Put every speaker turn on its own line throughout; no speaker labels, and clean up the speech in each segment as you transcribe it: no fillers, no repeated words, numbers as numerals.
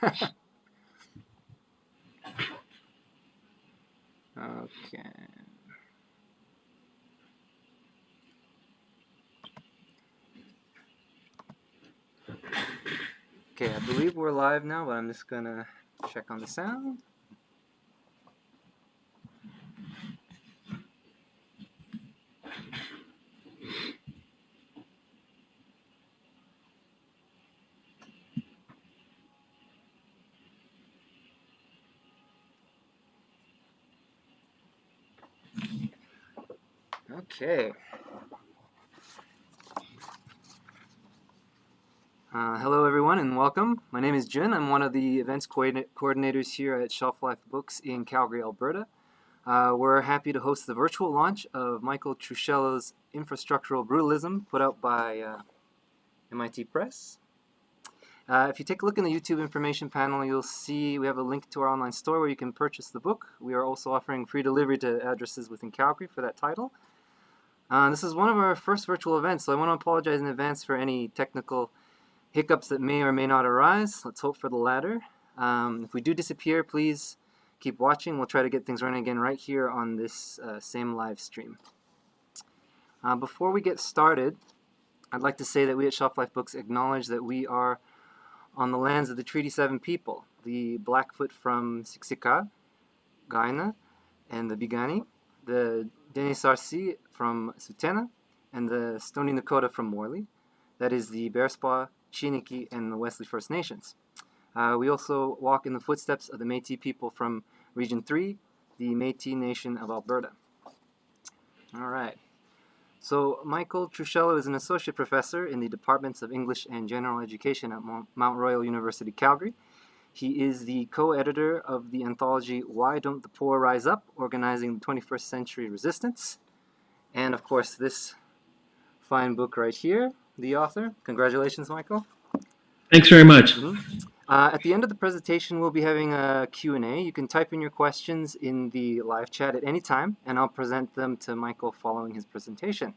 Okay. Okay, I believe we're live now, but I'm just gonna check on the sound. Okay. Hello, everyone, and welcome. My name is Jun. I'm one of the events coordinators here at Shelf Life Books in Calgary, Alberta. We're happy to host the virtual launch of Michael Truscello's Infrastructural Brutalism, put out by MIT Press. If you take a look in the YouTube information panel, you'll see we have a link to our online store where you can purchase the book. We are also offering free delivery to addresses within Calgary for that title. This is one of our first virtual events, so I want to apologize in advance for any technical hiccups that may or may not arise. Let's hope for the latter. If we do disappear, please keep watching. We'll try to get things running again right here on this same live stream. Before we get started, I'd like to say that we at Shelf Life Books acknowledge that we are on the lands of the Treaty 7 people, the Blackfoot from Siksika, Guyana, and the Bigani, the Denisarsi from Sutena, and the Stoney Nakoda from Morley. That is the Bearspaw, Chiniki, and the Wesley First Nations. We also walk in the footsteps of the Métis people from Region 3, the Métis Nation of Alberta. All right. So Michael Truscello is an associate professor in the departments of English and General Education at Mount Royal University, Calgary. He is the co-editor of the anthology Why Don't the Poor Rise Up? Organizing the 21st Century Resistance. And of course this fine book right here, the author. Congratulations, Michael.
Thanks very much.
At the end of the presentation, we'll be having a Q&A. You can type in your questions in the live chat at any time, and I'll present them to Michael following his presentation.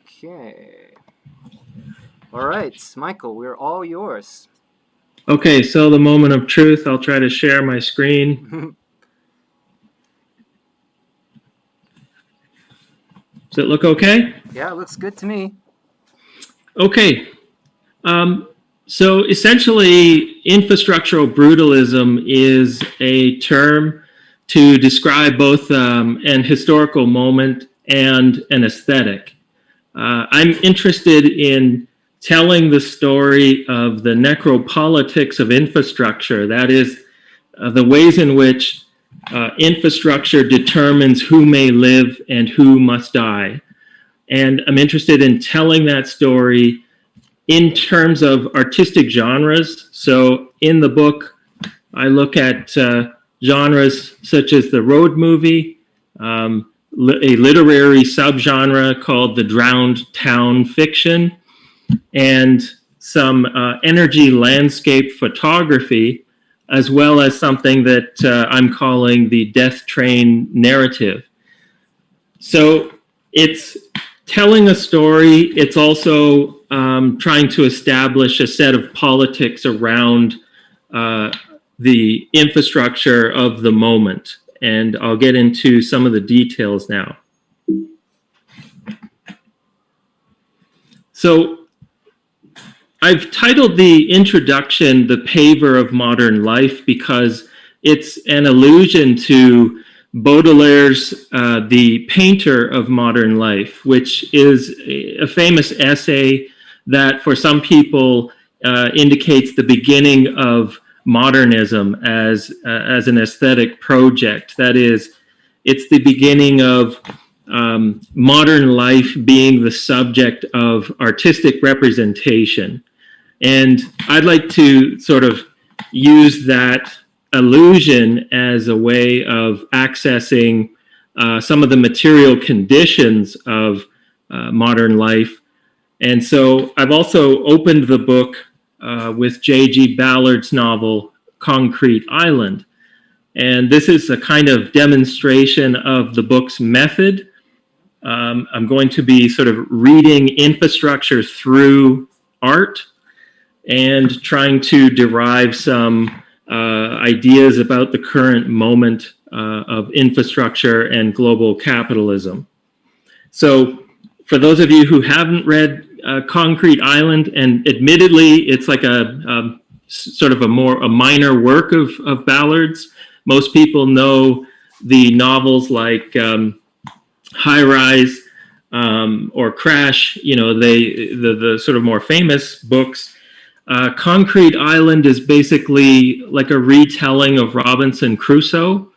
Okay. All right, Michael, we're all yours.
Okay, so the moment of truth. I'll try to share my screen. Does it look okay?
Yeah, it looks good to me.
Okay. So essentially, infrastructural brutalism is a term to describe both an historical moment and an aesthetic. I'm interested in telling the story of the necropolitics of infrastructure. That is, the ways in which infrastructure determines who may live and who must die. And I'm interested in telling that story in terms of artistic genres. So in the book, I look at genres such as the road movie, a literary subgenre called the drowned town fiction, and some energy landscape photography, as well as something that I'm calling the death train narrative. So it's telling a story. It's also trying to establish a set of politics around the infrastructure of the moment. And I'll get into some of the details now. So I've titled the introduction The Paver of Modern Life because it's an allusion to Baudelaire's The Painter of Modern Life, which is a famous essay that for some people indicates the beginning of modernism as an aesthetic project. That is, it's the beginning of modern life being the subject of artistic representation. And I'd like to sort of use that allusion as a way of accessing some of the material conditions of modern life. And so I've also opened the book with J.G. Ballard's novel, Concrete Island. And this is a kind of demonstration of the book's method. I'm going to be sort of reading infrastructure through art. and trying to derive some ideas about the current moment of infrastructure and global capitalism. So for those of you who haven't read Concrete Island, and admittedly it's like a sort of a minor work of Ballard's. Most people know the novels like High Rise or Crash, you know, the sort of more famous books. Concrete Island is basically like a retelling of Robinson Crusoe,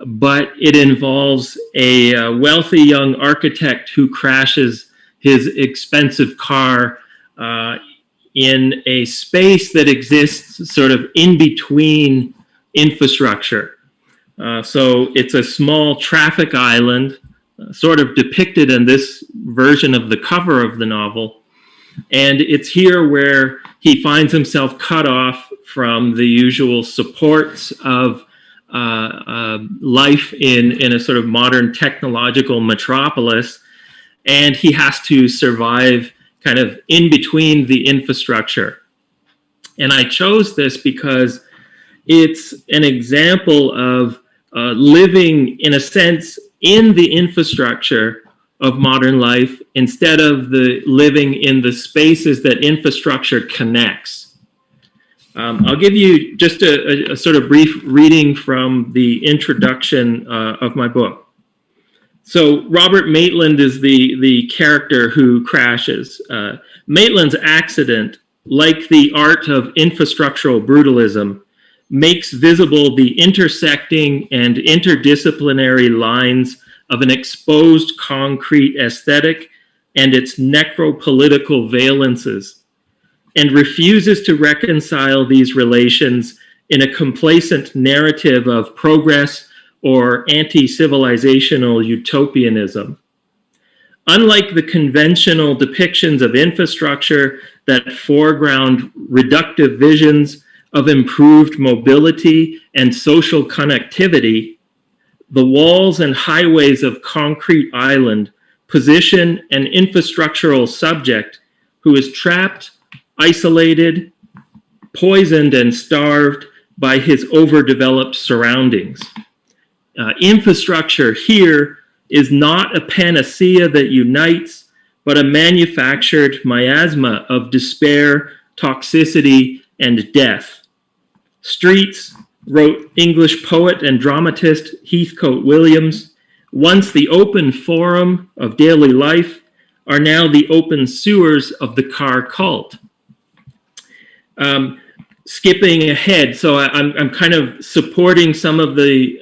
but it involves a wealthy young architect who crashes his expensive car in a space that exists sort of in between infrastructure. So it's a small traffic island, sort of depicted in this version of the cover of the novel. And it's here where he finds himself cut off from the usual supports of life in a sort of modern technological metropolis. And he has to survive kind of in between the infrastructure. And I chose this because it's an example of living, in a sense, in the infrastructure of modern life instead of the living in the spaces that infrastructure connects. I'll give you just a sort of brief reading from the introduction of my book. So Robert Maitland is the character who crashes. Maitland's accident, like the art of infrastructural brutalism, makes visible the intersecting and interdisciplinary lines of an exposed concrete aesthetic and its necropolitical valences, and refuses to reconcile these relations in a complacent narrative of progress or anti-civilizational utopianism. Unlike the conventional depictions of infrastructure that foreground reductive visions of improved mobility and social connectivity, the walls and highways of Concrete Island position an infrastructural subject who is trapped, isolated, poisoned, and starved by his overdeveloped surroundings. Infrastructure here is not a panacea that unites, but a manufactured miasma of despair, toxicity, and death. Streets, wrote English poet and dramatist Heathcote Williams, once the open forum of daily life, are now the open sewers of the car cult. Skipping ahead, so I'm kind of supporting some of the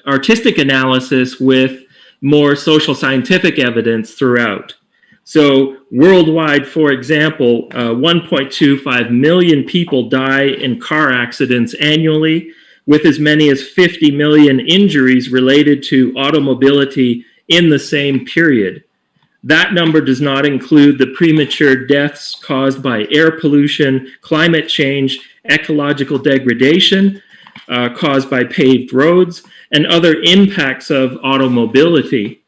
artistic analysis with more social scientific evidence throughout. So worldwide, for example, 1.25 million people die in car accidents annually, with as many as 50 million injuries related to automobility in the same period. That number does not include the premature deaths caused by air pollution, climate change, ecological degradation caused by paved roads, and other impacts of automobility.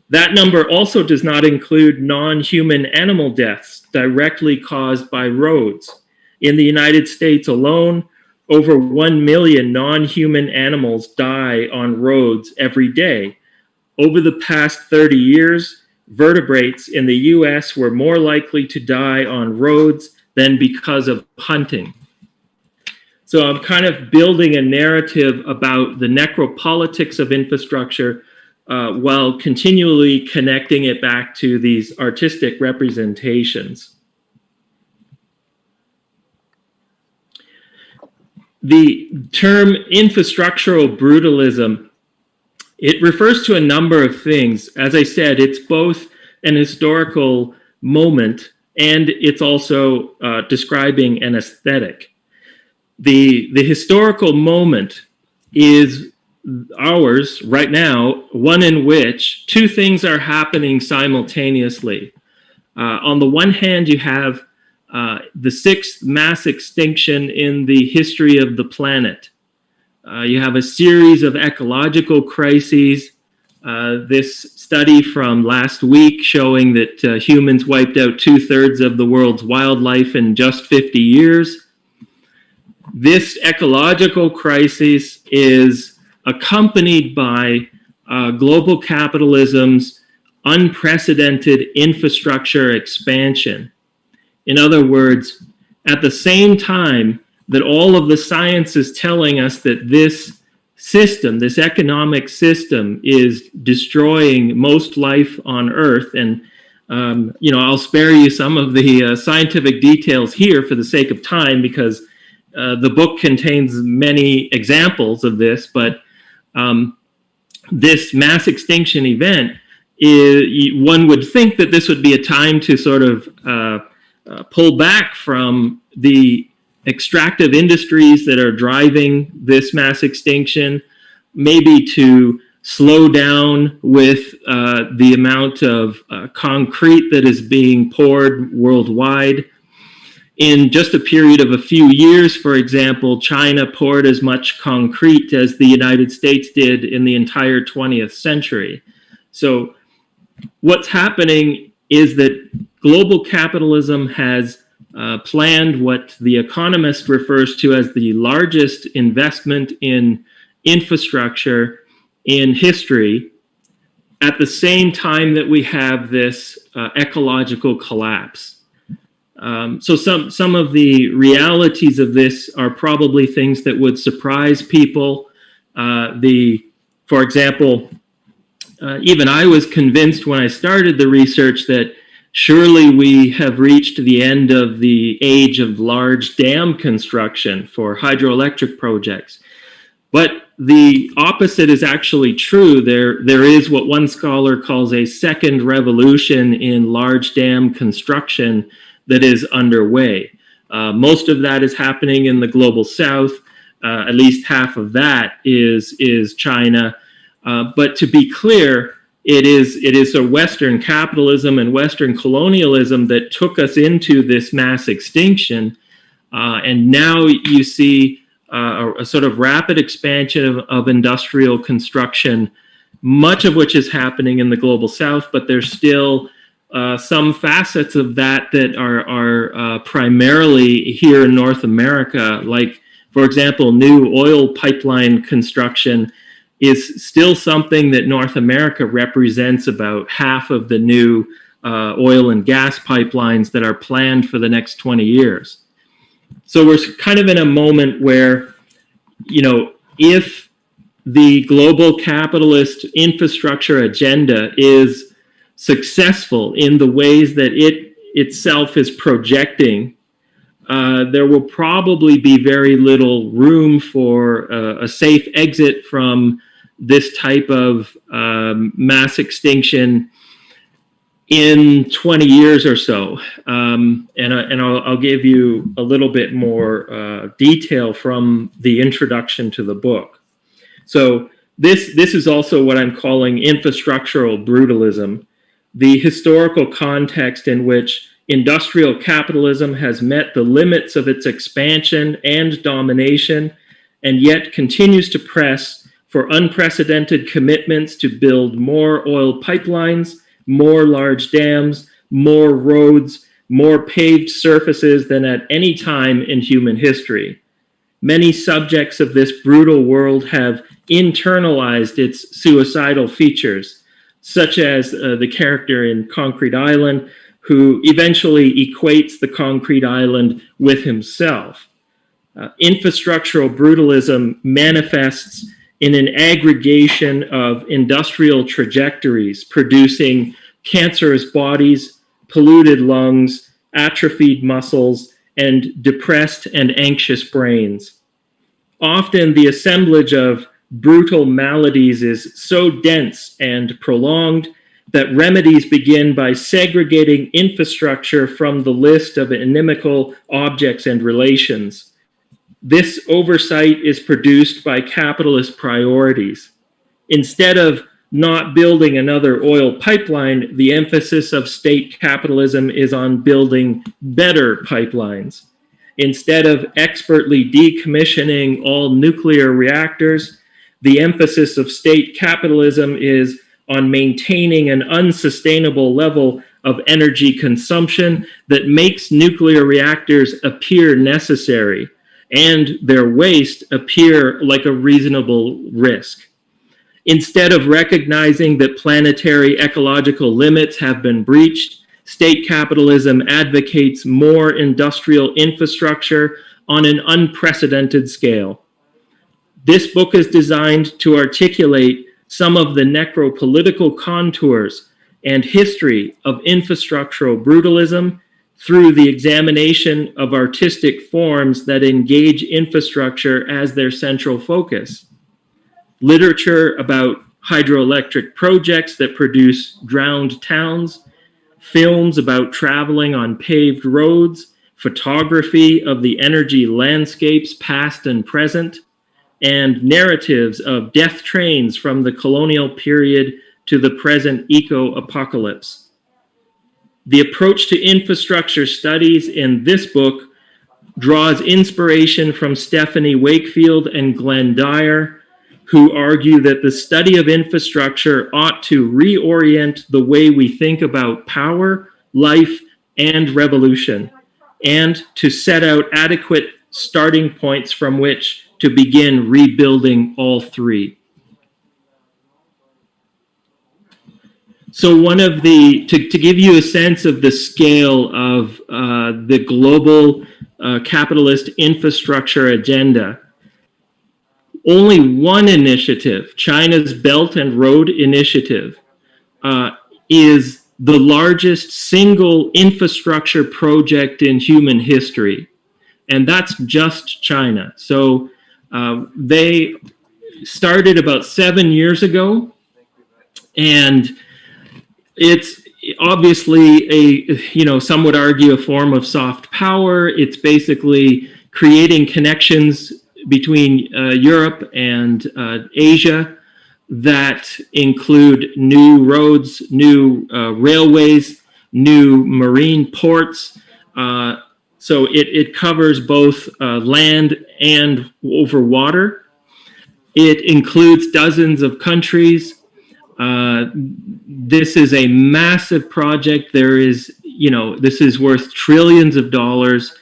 That number also does not include non-human animal deaths directly caused by roads. In the United States alone, over 1 million non-human animals die on roads every day. Over the past 30 years, vertebrates in the US were more likely to die on roads than because of hunting. So I'm kind of building a narrative about the necropolitics of infrastructure while continually connecting it back to these artistic representations. The term infrastructural brutalism, it refers to a number of things. As I said, it's both an historical moment and it's also describing an aesthetic. The historical moment is ours right now, one in which two things are happening simultaneously. On the one hand, you have the sixth mass extinction in the history of the planet. You have a series of ecological crises, This study from last week showing that humans wiped out 2/3 of the world's wildlife in just 50 years. This ecological crisis is accompanied by global capitalism's unprecedented infrastructure expansion. In other words, at the same time that all of the science is telling us that this system, this economic system, is destroying most life on Earth, and I'll spare you some of the scientific details here for the sake of time, because the book contains many examples of this, but this mass extinction event, one would think that this would be a time to sort of pull back from the extractive industries that are driving this mass extinction, maybe to slow down with the amount of concrete that is being poured worldwide. In just a period of a few years, for example, China poured as much concrete as the United States did in the entire 20th century. So what's happening is that global capitalism has planned what The Economist refers to as the largest investment in infrastructure in history, at the same time that we have this ecological collapse. So some of the realities of this are probably things that would surprise people. For example, even I was convinced when I started the research that surely we have reached the end of the age of large dam construction for hydroelectric projects. But the opposite is actually true. There is what one scholar calls a second revolution in large dam construction that is underway. Most of that is happening in the global south. At least half of that is China. But to be clear, it is a Western capitalism and Western colonialism that took us into this mass extinction. And now you see a sort of rapid expansion of industrial construction, much of which is happening in the global south, but there's still some facets of that are primarily here in North America. Like, for example, new oil pipeline construction is still something that North America represents about half of the new oil and gas pipelines that are planned for the next 20 years. So we're kind of in a moment where, if the global capitalist infrastructure agenda is successful in the ways that it itself is projecting, there will probably be very little room for a safe exit from this type of mass extinction in 20 years or so. And I'll give you a little bit more detail from the introduction to the book. So this is also what I'm calling infrastructural brutalism, the historical context in which industrial capitalism has met the limits of its expansion and domination, and yet continues to press for unprecedented commitments to build more oil pipelines, more large dams, more roads, more paved surfaces than at any time in human history. Many subjects of this brutal world have internalized its suicidal features, such as the character in Concrete Island, who eventually equates the concrete island with himself. Infrastructural brutalism manifests in an aggregation of industrial trajectories, producing cancerous bodies, polluted lungs, atrophied muscles, and depressed and anxious brains. Often the assemblage of brutal maladies is so dense and prolonged that remedies begin by segregating infrastructure from the list of inimical objects and relations. This oversight is produced by capitalist priorities. Instead of not building another oil pipeline, the emphasis of state capitalism is on building better pipelines. Instead of expertly decommissioning all nuclear reactors, the emphasis of state capitalism is on maintaining an unsustainable level of energy consumption that makes nuclear reactors appear necessary and their waste appear like a reasonable risk. Instead of recognizing that planetary ecological limits have been breached, state capitalism advocates more industrial infrastructure on an unprecedented scale. This book is designed to articulate some of the necropolitical contours and history of infrastructural brutalism through the examination of artistic forms that engage infrastructure as their central focus. Literature about hydroelectric projects that produce drowned towns, films about traveling on paved roads, photography of the energy landscapes past and present, and narratives of death trains from the colonial period to the present eco-apocalypse. The approach to infrastructure studies in this book draws inspiration from Stephanie Wakefield and Glenn Dyer, who argue that the study of infrastructure ought to reorient the way we think about power, life, and revolution, and to set out adequate starting points from which to begin rebuilding all three. So to give you a sense of the scale of the global capitalist infrastructure agenda, only one initiative, China's Belt and Road Initiative, is the largest single infrastructure project in human history. And that's just China. So they started about 7 years ago, and it's obviously some would argue a form of soft power. It's basically creating connections between Europe and Asia that include new roads, new railways, new marine ports. So it covers both land and over water. It includes dozens of countries. This is a massive project. This is worth trillions of dollars.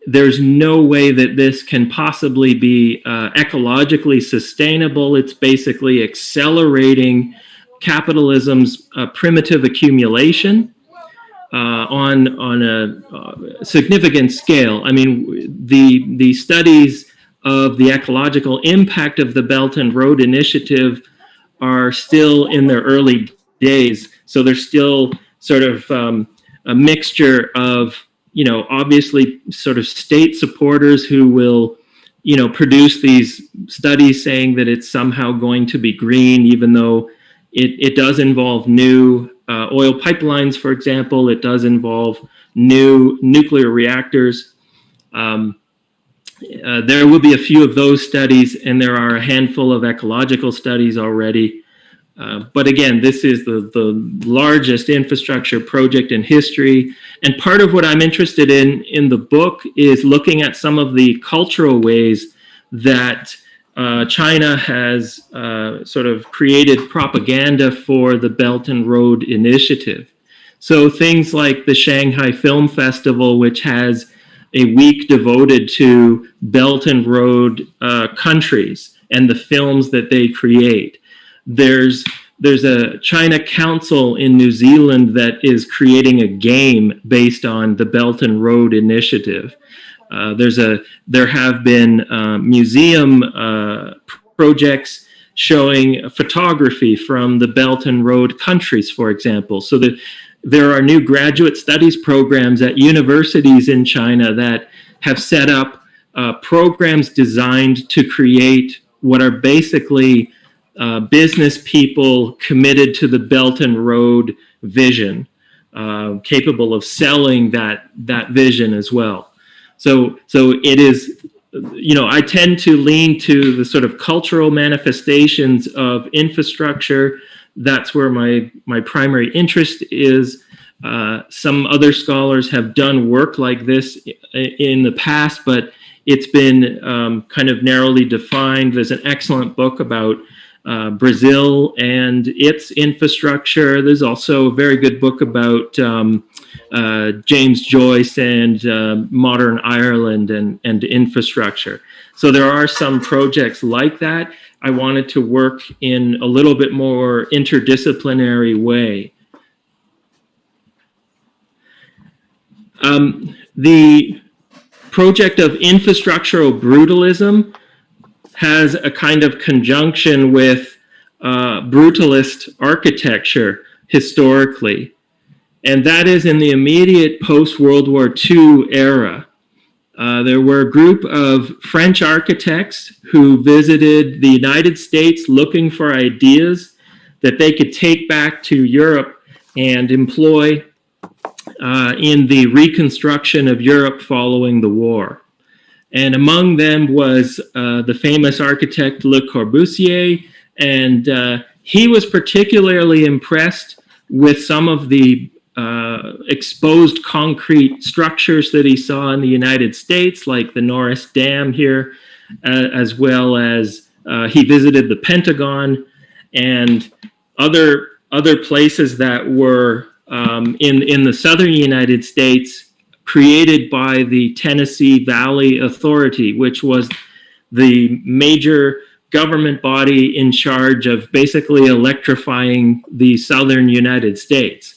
There's no way that this can possibly be ecologically sustainable. It's basically accelerating capitalism's primitive accumulation on a significant scale. I mean, the studies of the ecological impact of the Belt and Road Initiative are still in their early days. So there's still sort of a mixture of, obviously sort of state supporters who will, produce these studies saying that it's somehow going to be green, even though it does involve new oil pipelines, for example. It does involve new nuclear reactors. There will be a few of those studies, and there are a handful of ecological studies already. But again, this is the largest infrastructure project in history. And part of what I'm interested in the book is looking at some of the cultural ways that China has sort of created propaganda for the Belt and Road Initiative. So things like the Shanghai Film Festival, which has a week devoted to Belt and Road countries and the films that they create. There's a China Council in New Zealand that is creating a game based on the Belt and Road Initiative. There have been museum projects showing photography from the Belt and Road countries, for example. So that there are new graduate studies programs at universities in China that have set up programs designed to create what are basically business people committed to the Belt and Road vision, capable of selling that vision as well. So it is, I tend to lean to the sort of cultural manifestations of infrastructure. That's where my primary interest is. Some other scholars have done work like this in the past, but it's been kind of narrowly defined. There's an excellent book about Brazil and its infrastructure. There's also a very good book about James Joyce and modern Ireland and infrastructure. So there are some projects like that. I wanted to work in a little bit more interdisciplinary way. The project of infrastructural brutalism has a kind of conjunction with brutalist architecture historically. And that is in the immediate post-World War II era. There were a group of French architects who visited the United States looking for ideas that they could take back to Europe and employ in the reconstruction of Europe following the war. And among them was the famous architect Le Corbusier, and he was particularly impressed with some of the exposed concrete structures that he saw in the United States, like the Norris Dam here, as well as he visited the Pentagon and other places that were in the southern United States, created by the Tennessee Valley Authority, which was the major government body in charge of basically electrifying the southern United States.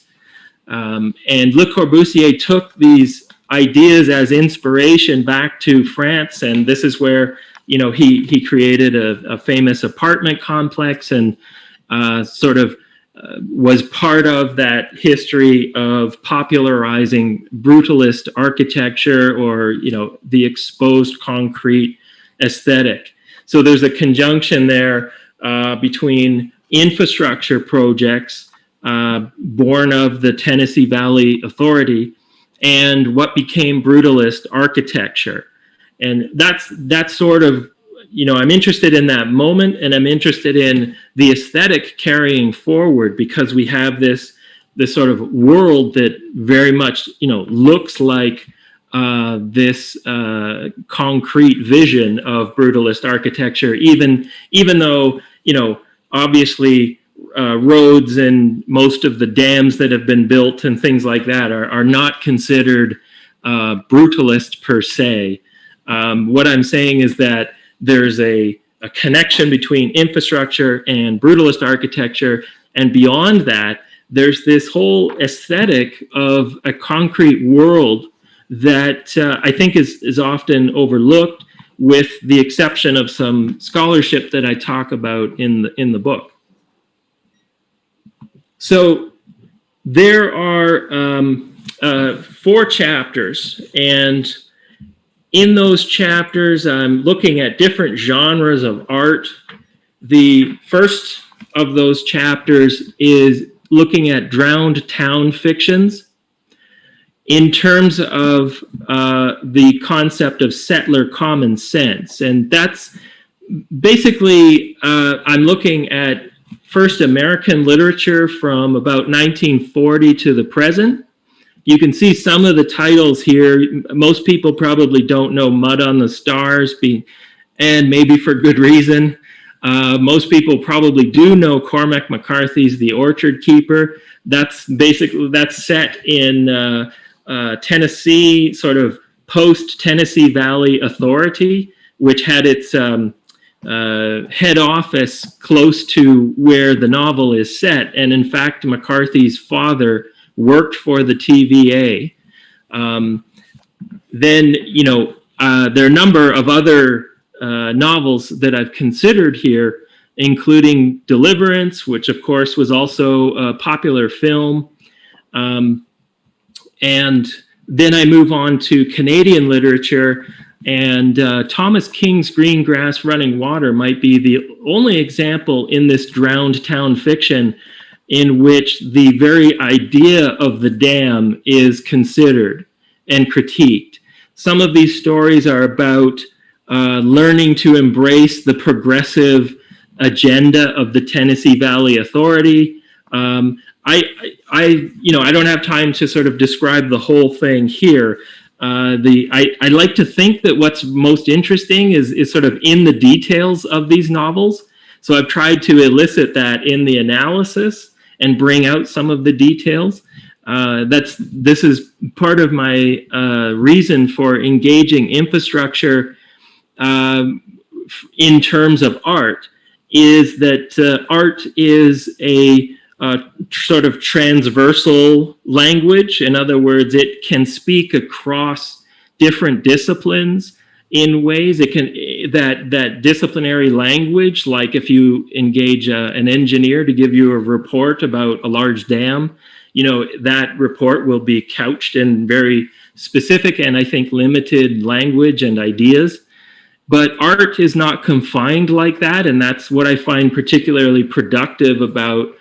And Le Corbusier took these ideas as inspiration back to France, and this is where, you know, he created a famous apartment complex and sort of was part of that history of popularizing brutalist architecture, or, you know, the exposed concrete aesthetic. So there's a conjunction there between infrastructure projects born of the Tennessee Valley Authority and what became brutalist architecture. And that's sort of, you know, I'm interested in that moment, and I'm interested in the aesthetic carrying forward, because we have this sort of world that very much, you know, looks like this concrete vision of brutalist architecture, even though, you know, obviously roads and most of the dams that have been built and things like that are not considered brutalist per se. What I'm saying is that there's a connection between infrastructure and brutalist architecture, and beyond that, there's this whole aesthetic of a concrete world that I think is often overlooked, with the exception of some scholarship that I talk about in the book. So there are 4 chapters, and in those chapters, I'm looking at different genres of art. The first of those chapters is looking at drowned town fictions in terms of the concept of settler common sense. And that's basically, I'm looking at first American literature from about 1940 to the present. You can see some of the titles here. Most people probably don't know Mud on the Stars, and maybe for good reason. Most people probably do know Cormac McCarthy's The Orchard Keeper. That's set in Tennessee, sort of post-Tennessee Valley Authority, which had its head office close to where the novel is set. And in fact, McCarthy's father worked for the TVA. Then, you know, there are a number of other novels that I've considered here, including Deliverance, which of course was also a popular film. And then I move on to Canadian literature, and Thomas King's Green Grass Running Water might be the only example in this drowned town fiction in which the very idea of the dam is considered and critiqued. Some of these stories are about learning to embrace the progressive agenda of the Tennessee Valley Authority. I don't have time to sort of describe the whole thing here. I like to think that what's most interesting is sort of in the details of these novels. So I've tried to elicit that in the analysis and bring out some of the details. This is part of my reason for engaging infrastructure in terms of art, is that art is a sort of transversal language. In other words, it can speak across different disciplines in ways. It can that disciplinary language, like if you engage an engineer to give you a report about a large dam, that report will be couched in very specific and I think limited language and ideas. But art is not confined like that, and that's what I find particularly productive about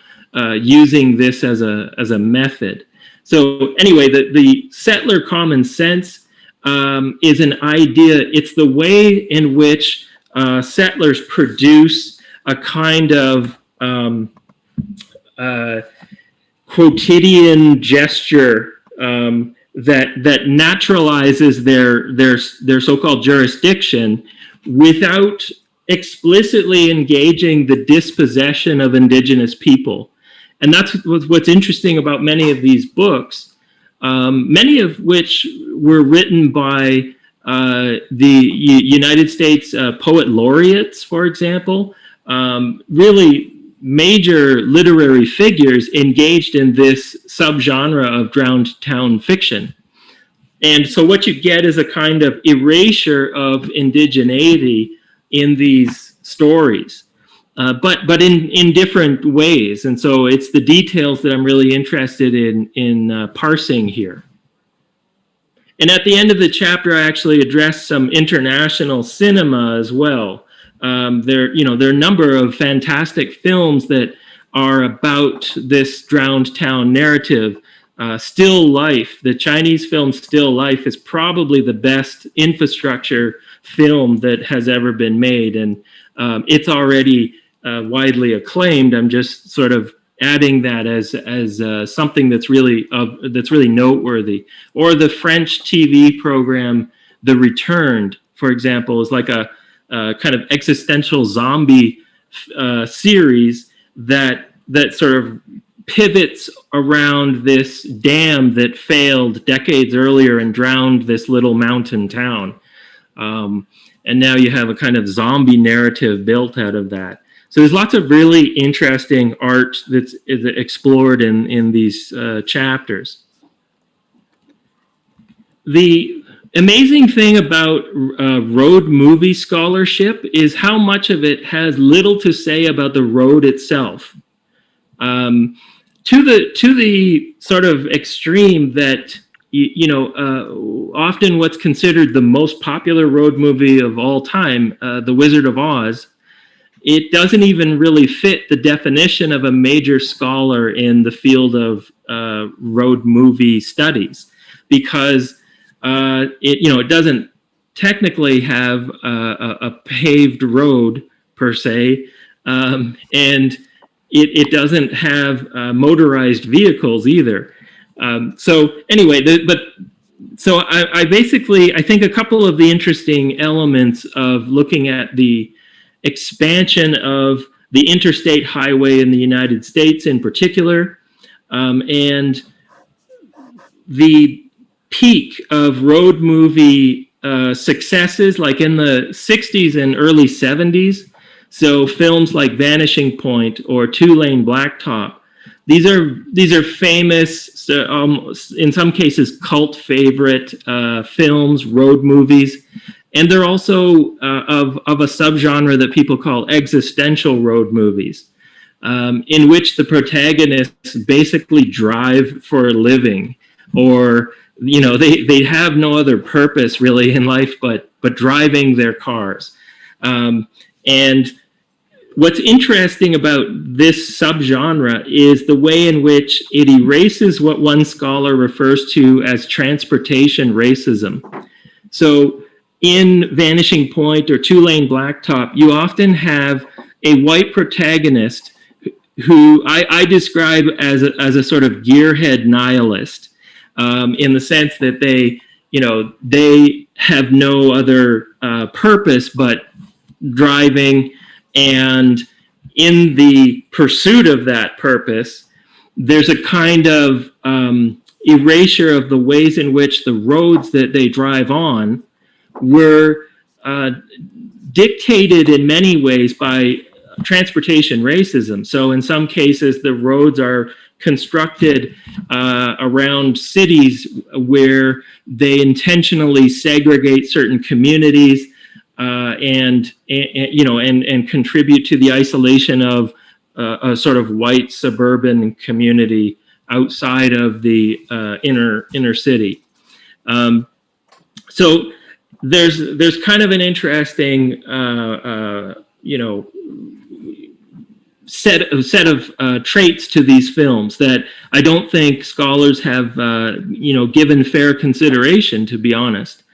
using this as a method. So anyway, the settler common sense is an idea. It's the way in which settlers produce a kind of quotidian gesture that naturalizes their so-called jurisdiction without explicitly engaging the dispossession of indigenous people. And that's what's interesting about many of these books, many of which were written by the United States poet laureates, for example, really major literary figures engaged in this subgenre of drowned town fiction. And so what you get is a kind of erasure of indigeneity in these stories, but in different ways. And so it's the details that I'm really interested in parsing here. And at the end of the chapter, I actually address some international cinema as well. There are a number of fantastic films that are about this drowned town narrative. Still Life, the Chinese film Still Life, is probably the best infrastructure film that has ever been made, and it's already widely acclaimed. I'm just sort of adding that as something that's really noteworthy. Or the French TV program The Returned, for example, is like a kind of existential zombie series that sort of pivots around this dam that failed decades earlier and drowned this little mountain town. And now you have a kind of zombie narrative built out of that. So there's lots of really interesting art that's explored in these chapters. The amazing thing about road movie scholarship is how much of it has little to say about the road itself. To the sort of extreme that often what's considered the most popular road movie of all time, The Wizard of Oz, it doesn't even really fit the definition of a major scholar in the field of road movie studies, because it doesn't technically have a paved road per se, and it doesn't have motorized vehicles either. So anyway, I think a couple of the interesting elements of looking at the expansion of the interstate highway in the United States in particular, and the peak of road movie successes, like in the 60s and early 70s. So films like Vanishing Point or Two Lane Blacktop, these are famous, in some cases cult favorite films, road movies, and they're also of a subgenre that people call existential road movies, in which the protagonists basically drive for a living, or they have no other purpose really in life but driving their cars. And what's interesting about this subgenre is the way in which it erases what one scholar refers to as transportation racism. So in Vanishing Point or Two Lane Blacktop, you often have a white protagonist who I describe as a sort of gearhead nihilist, in the sense that they have no other purpose but driving, and in the pursuit of that purpose, there's a kind of erasure of the ways in which the roads that they drive on were dictated in many ways by transportation racism. So in some cases, the roads are constructed around cities where they intentionally segregate certain communities and contribute to the isolation of a sort of white suburban community outside of the inner city. So there's kind of an interesting set of traits to these films that I don't think scholars have given fair consideration, to be honest.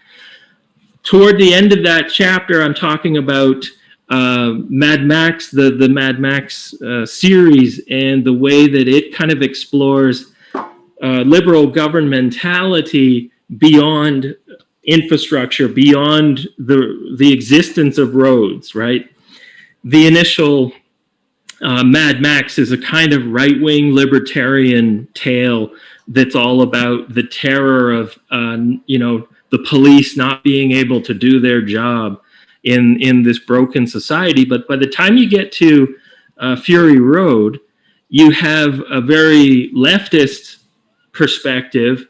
Toward the end of that chapter, I'm talking about Mad Max, the Mad Max series, and the way that it kind of explores liberal governmentality beyond infrastructure, beyond the existence of roads, right? The initial Mad Max is a kind of right-wing libertarian tale that's all about the terror of the police not being able to do their job in this broken society. But by the time you get to Fury Road, you have a very leftist perspective,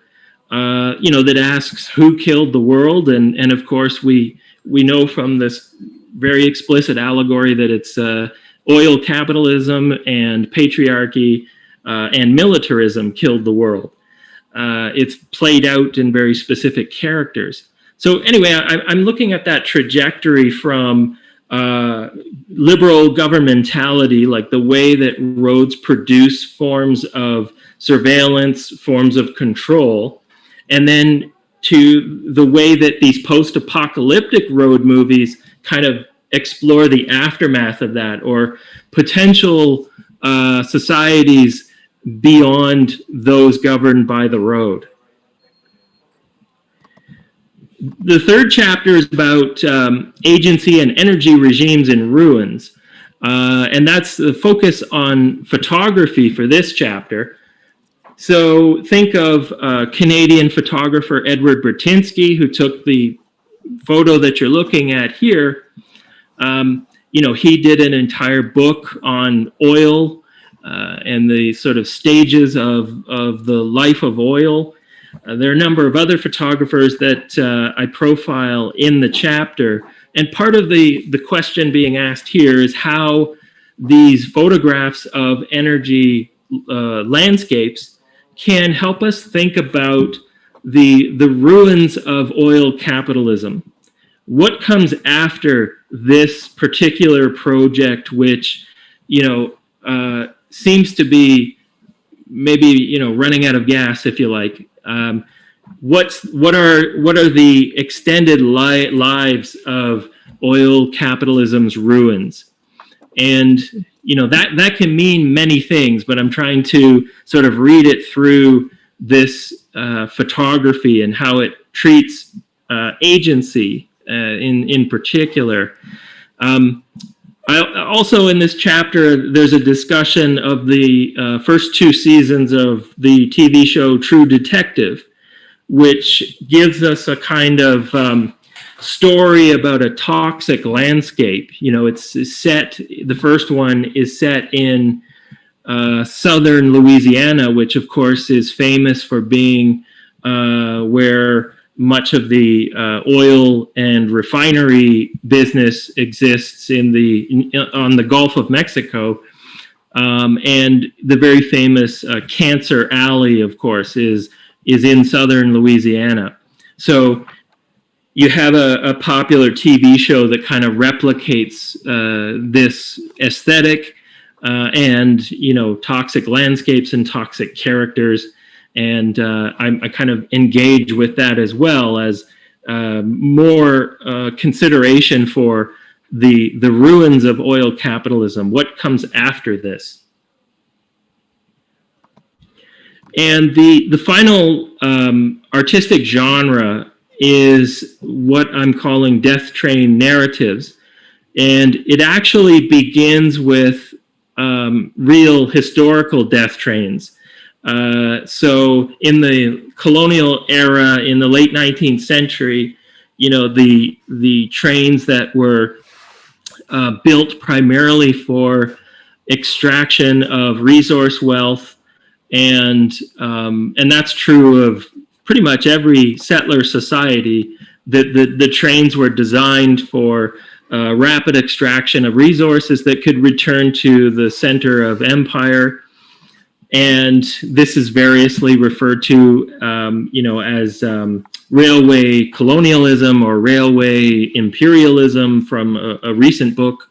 that asks who killed the world, and of course we know from this very explicit allegory that it's oil capitalism and patriarchy and militarism killed the world. It's played out in very specific characters. So anyway, I'm looking at that trajectory from liberal governmentality, like the way that roads produce forms of surveillance, forms of control, and then to the way that these post-apocalyptic road movies kind of explore the aftermath of that, or potential societies beyond those governed by the road. The third chapter is about agency and energy regimes in ruins. And that's the focus on photography for this chapter. So think of Canadian photographer Edward Bratinsky, who took the photo that you're looking at here. He did an entire book on oil and the sort of stages of the life of oil. There are a number of other photographers that I profile in the chapter. And part of the question being asked here is how these photographs of energy landscapes can help us think about the ruins of oil capitalism. What comes after this particular project, which seems to be maybe running out of gas, if you like? What are the extended lives of oil capitalism's ruins? And that can mean many things, but I'm trying to sort of read it through this photography and how it treats agency in particular. Also in this chapter, there's a discussion of the first two seasons of the TV show True Detective, which gives us a kind of story about a toxic landscape. It's set, the first one is set in southern Louisiana, which of course is famous for being where much of the oil and refinery business exists on the Gulf of Mexico. And the very famous Cancer Alley, of course, is in southern Louisiana. So you have a popular TV show that kind of replicates this aesthetic and toxic landscapes and toxic characters. And I kind of engage with that as well as more consideration for the ruins of oil capitalism. What comes after this? And the final artistic genre is what I'm calling death train narratives. And it actually begins with real historical death trains. So in the colonial era, in the late 19th century, the trains that were built primarily for extraction of resource wealth, and that's true of pretty much every settler society. The trains were designed for rapid extraction of resources that could return to the center of empire. And this is variously referred to, as railway colonialism or railway imperialism from a recent book.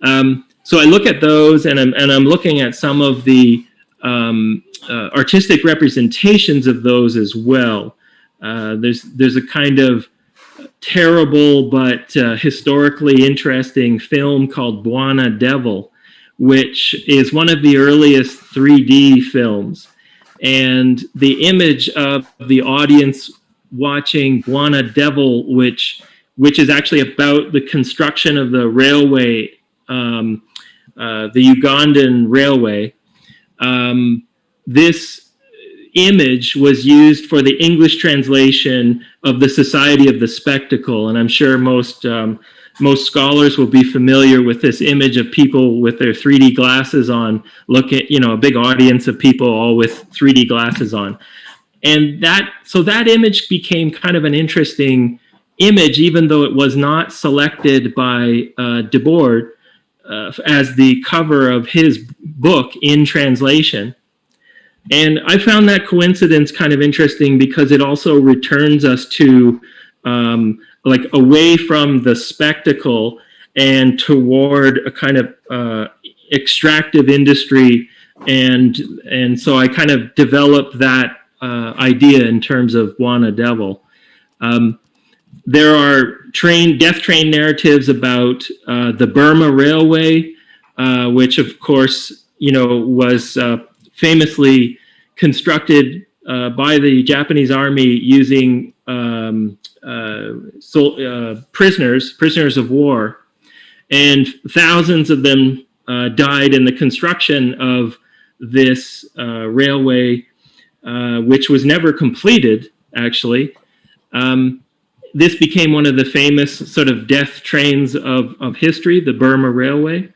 So I look at those, and I'm looking at some of the artistic representations of those as well. There's a kind of terrible but historically interesting film called Buona Devil, which is one of the earliest 3D films. And the image of the audience watching Buona Devil, which is actually about the construction of the railway, the Ugandan railway. This image was used for the English translation of the Society of the Spectacle, and I'm sure most scholars will be familiar with this image of people with their 3D glasses on, look at, a big audience of people all with 3D glasses on. And that image became kind of an interesting image, even though it was not selected by Debord as the cover of his book in translation. And I found that coincidence kind of interesting because it also returns us to away from the spectacle and toward a kind of extractive industry. And so I kind of developed that idea in terms of Buona Devil. There are death train narratives about the Burma Railway, which of course, was famously constructed by the Japanese army using prisoners of war, and thousands of them died in the construction of this railway, which was never completed, actually. This became one of the famous sort of death trains of history, the Burma Railway.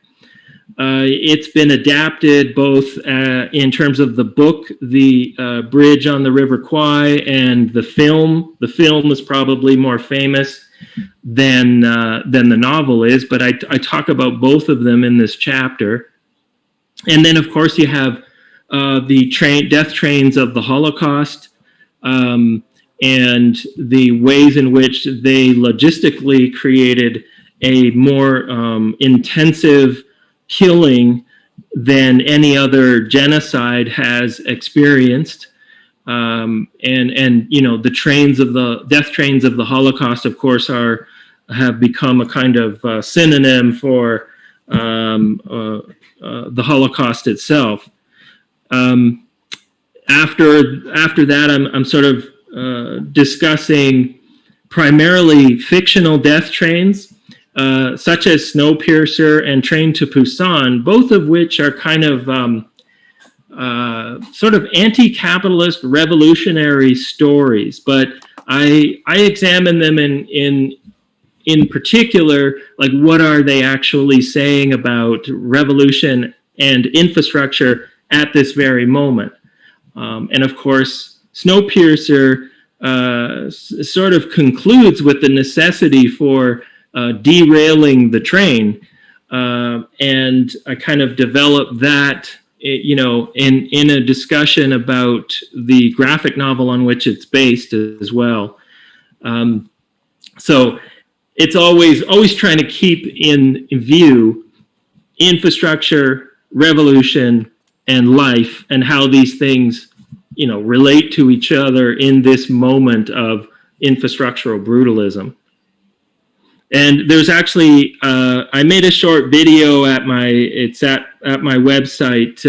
It's been adapted both in terms of the book, The Bridge on the River Kwai, and the film. The film is probably more famous than the novel is, but I talk about both of them in this chapter. And then, of course, you have the death trains of the Holocaust, and the ways in which they logistically created a more intensive killing than any other genocide has experienced. And the death trains of the Holocaust, of course, have become a kind of synonym for the Holocaust itself. After that, I'm sort of discussing primarily fictional death trains, such as Snowpiercer and Train to Busan, both of which are kind of sort of anti-capitalist revolutionary stories. But I examine them in particular, like what are they actually saying about revolution and infrastructure at this very moment. And of course, Snowpiercer sort of concludes with the necessity for derailing the train, and I kind of developed that, in a discussion about the graphic novel on which it's based as well. So it's always trying to keep in view infrastructure, revolution, and life, and how these things relate to each other in this moment of infrastructural brutalism. And there's actually, I made a short video it's at my website,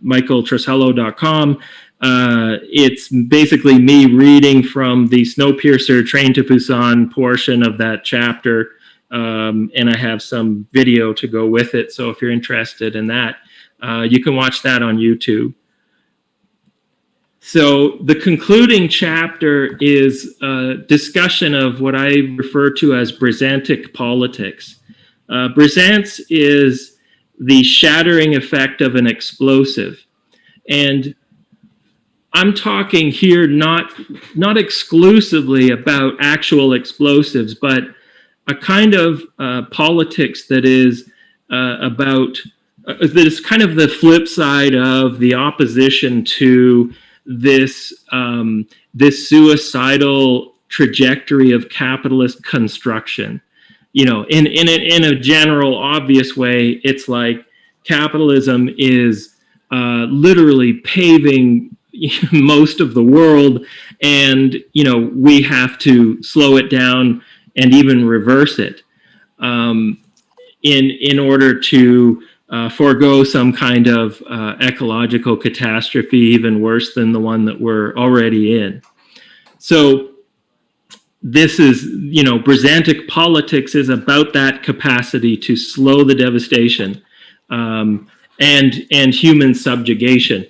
michaeltruscello.com. It's basically me reading from the Snowpiercer Train to Busan portion of that chapter. And I have some video to go with it. So if you're interested in that. You can watch that on YouTube. So the concluding chapter is a discussion of what I refer to as Brisantic politics. Brisance is the shattering effect of an explosive. And I'm talking here not exclusively about actual explosives, but a kind of politics that is about, that is kind of the flip side of the opposition to this suicidal trajectory of capitalist construction. You know, in a general, obvious way, it's like capitalism is literally paving most of the world, and we have to slow it down and even reverse it in order to forego some kind of ecological catastrophe even worse than the one that we're already in. So this is, Brisantic politics is about that capacity to slow the devastation and human subjugation.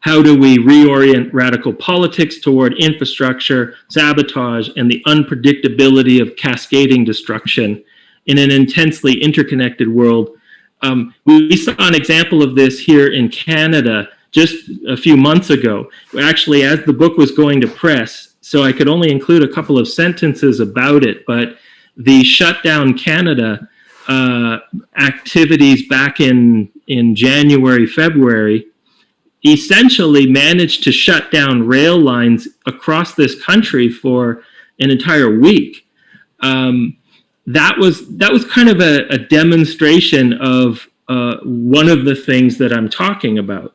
How do we reorient radical politics toward infrastructure, sabotage, and the unpredictability of cascading destruction in an intensely interconnected world? We saw an example of this here in Canada just a few months ago. Actually, as the book was going to press, so I could only include a couple of sentences about it, but the Shutdown Canada activities back in January, February, essentially managed to shut down rail lines across this country for an entire week. That was kind of a demonstration of one of the things that I'm talking about.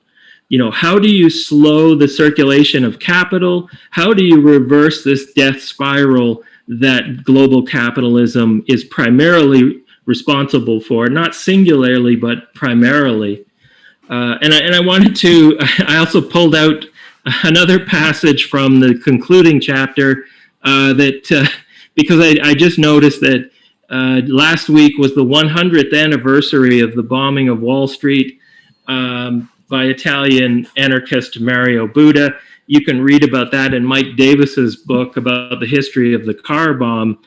How do you slow the circulation of capital? How do you reverse this death spiral that global capitalism is primarily responsible for, not singularly, but primarily? And I wanted to, I also pulled out another passage from the concluding chapter because I just noticed that last week was the 100th anniversary of the bombing of Wall Street by Italian anarchist Mario Buda. You can read about that in Mike Davis's book about the history of the car bomb.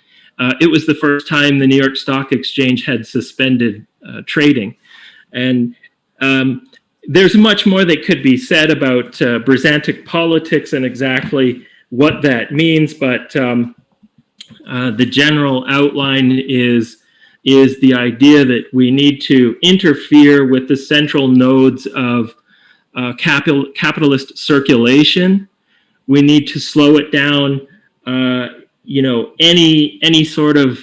It was the first time the New York Stock Exchange had suspended trading. And there's much more that could be said about Brisantic politics and exactly what that means, but the general outline is the idea that we need to interfere with the central nodes of capitalist circulation. We need to slow it down. Any sort of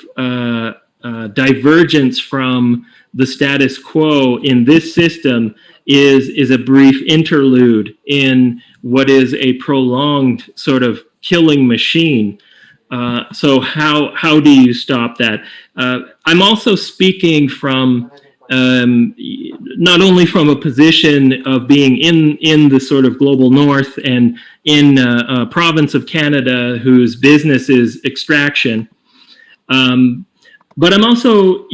divergence from the status quo in this system is a brief interlude in what is a prolonged sort of killing machine. So how do you stop that? I'm also speaking from not only from a position of being in the sort of global north and in a province of Canada whose business is extraction, but I'm also,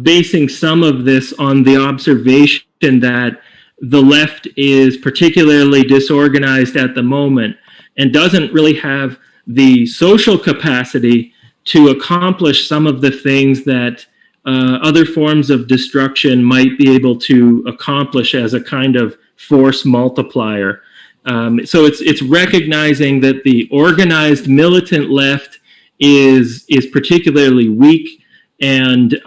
basing some of this on the observation that the left is particularly disorganized at the moment and doesn't really have the social capacity to accomplish some of the things that other forms of destruction might be able to accomplish as a kind of force multiplier. So it's recognizing that the organized militant left is particularly weak, and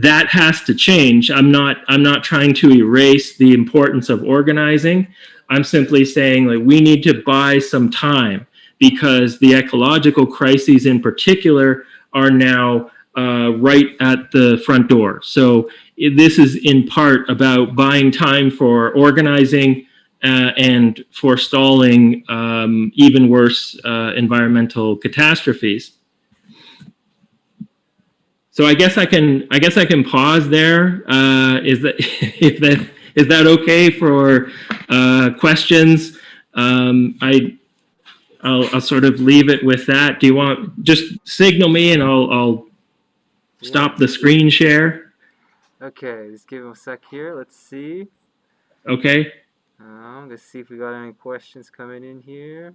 that has to change. I'm not trying to erase the importance of organizing. I'm simply saying that we need to buy some time, because the ecological crises in particular are now right at the front door. So this is in part about buying time for organizing and forestalling even worse environmental catastrophes. So I guess I can pause there. Is that okay for questions? I'll sort of leave it with that. Do you want, just signal me and I'll stop the screen share?
Okay, just give him a sec here. Let's see.
Okay.
Let's see if we got any questions coming in here.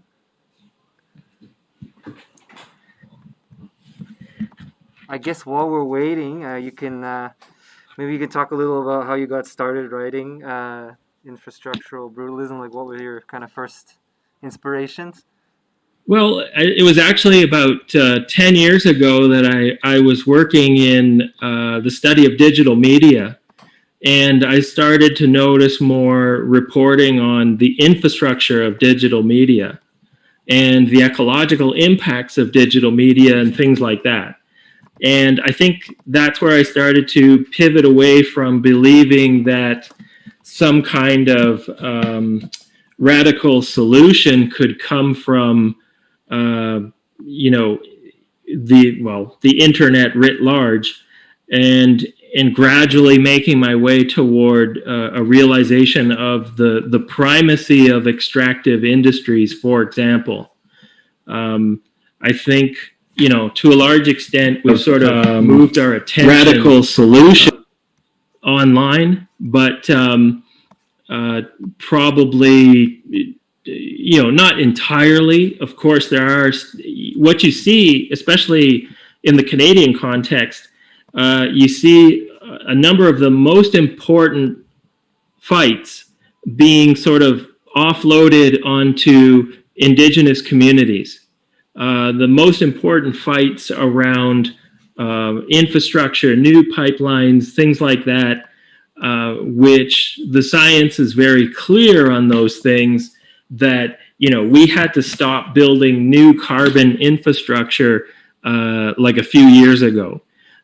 I guess while we're waiting, you can maybe you can talk a little about how you got started writing infrastructural brutalism. Like, what were your kind of first inspirations?
Well, it was actually about 10 years ago that I was working in the study of digital media. And I started to notice more reporting on the infrastructure of digital media and the ecological impacts of digital media and things like that. And I think that's where I started to pivot away from believing that some kind of radical solution could come from, you know, the internet writ large, and gradually making my way toward a realization of the primacy of extractive industries, for example. I think, to a large extent, we've sort of moved our attention radical solution online, but probably, not entirely. Of course, there are what you see, especially in the Canadian context. You see a number of the most important fights being sort of offloaded onto Indigenous communities. The most important fights around infrastructure, new pipelines, things like that, which the science is very clear on those things, that we had to stop building new carbon infrastructure like a few years ago.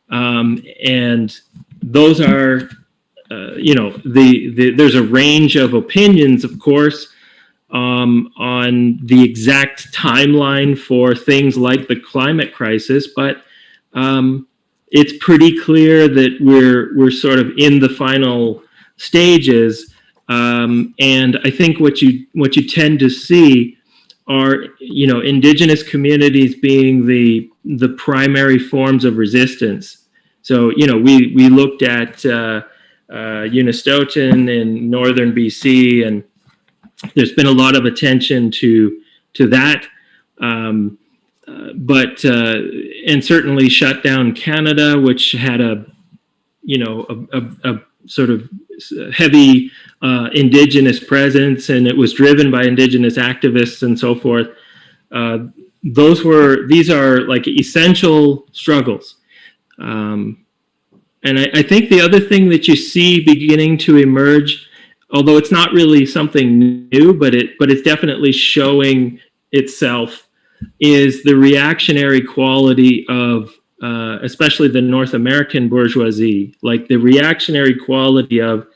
And those are, there's a range of opinions, of course, on the exact timeline for things like the climate crisis, but it's pretty clear that we're sort of in the final stages. And I think what you tend to see are Indigenous communities being the primary forms of resistance. So we looked at Unistoten in northern BC, and there's been a lot of attention to that, but and certainly Shut Down Canada, which had a sort of heavy Indigenous presence, and it was driven by Indigenous activists and so forth. These are like essential struggles. And I think the other thing that you see beginning to emerge, although it's not really something new, but it's definitely showing itself, is the reactionary quality of especially the North American bourgeoisie, like the reactionary quality of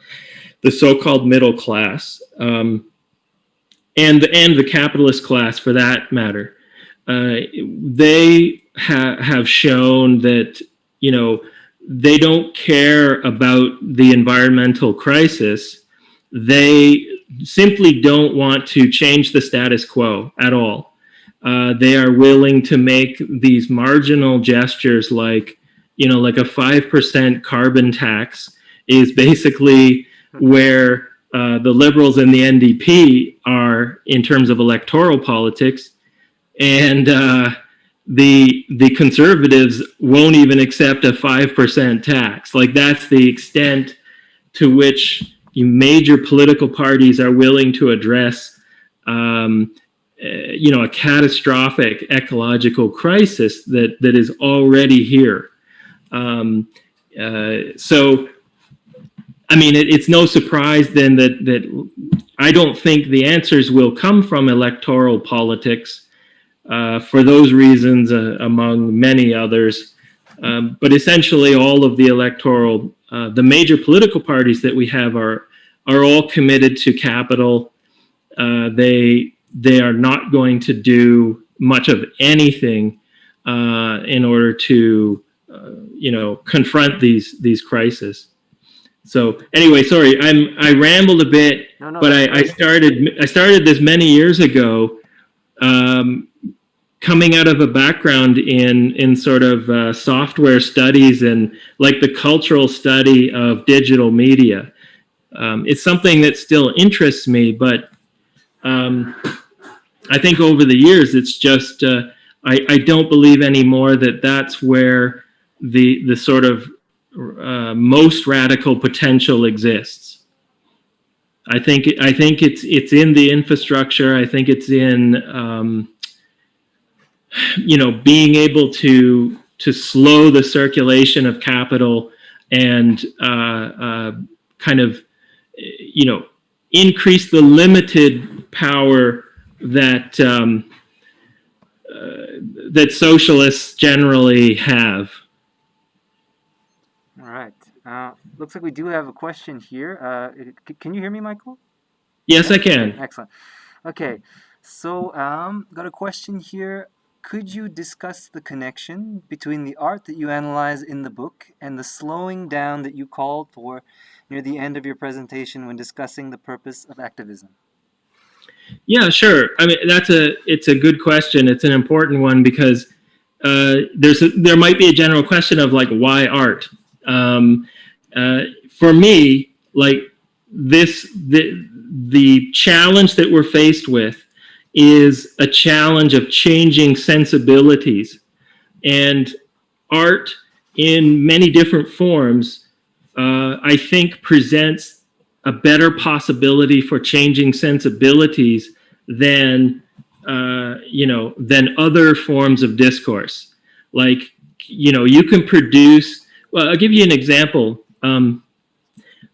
the so-called middle class, and the capitalist class, for that matter. They have shown that they don't care about the environmental crisis. They simply don't want to change the status quo at all. They are willing to make these marginal gestures, like a 5% carbon tax is basically where the Liberals and the NDP are in terms of electoral politics, and the Conservatives won't even accept a 5% tax. Like, that's the extent to which major political parties are willing to address a catastrophic ecological crisis that is already here. So, I mean, it's no surprise then that I don't think the answers will come from electoral politics for those reasons, among many others. But essentially, all of the the major political parties that we have are all committed to capital. They are not going to do much of anything in order to confront these crises. So anyway, sorry, I rambled a bit, but I started this many years ago, coming out of a background in sort of software studies and like the cultural study of digital media. It's something that still interests me, but I think over the years, it's just, I don't believe anymore that that's where the sort of most radical potential exists. I think it's in the infrastructure. I think it's in, being able to slow the circulation of capital and kind of, increase the limited power that that socialists generally have.
All right. Looks like we do have a question here. Can you hear me, Michael?
Yes, I can.
Excellent. Okay. So, got a question here. Could you discuss the connection between the art that you analyze in the book and the slowing down that you called for near the end of your presentation when discussing the purpose of activism?
Yeah, sure. I mean, it's a good question. It's an important one because there might be a general question of like, why art? For me, like the challenge that we're faced with is a challenge of changing sensibilities, and art in many different forms, I think presents a better possibility for changing sensibilities than than other forms of discourse. Like, you can produce, well, I'll give you an example. I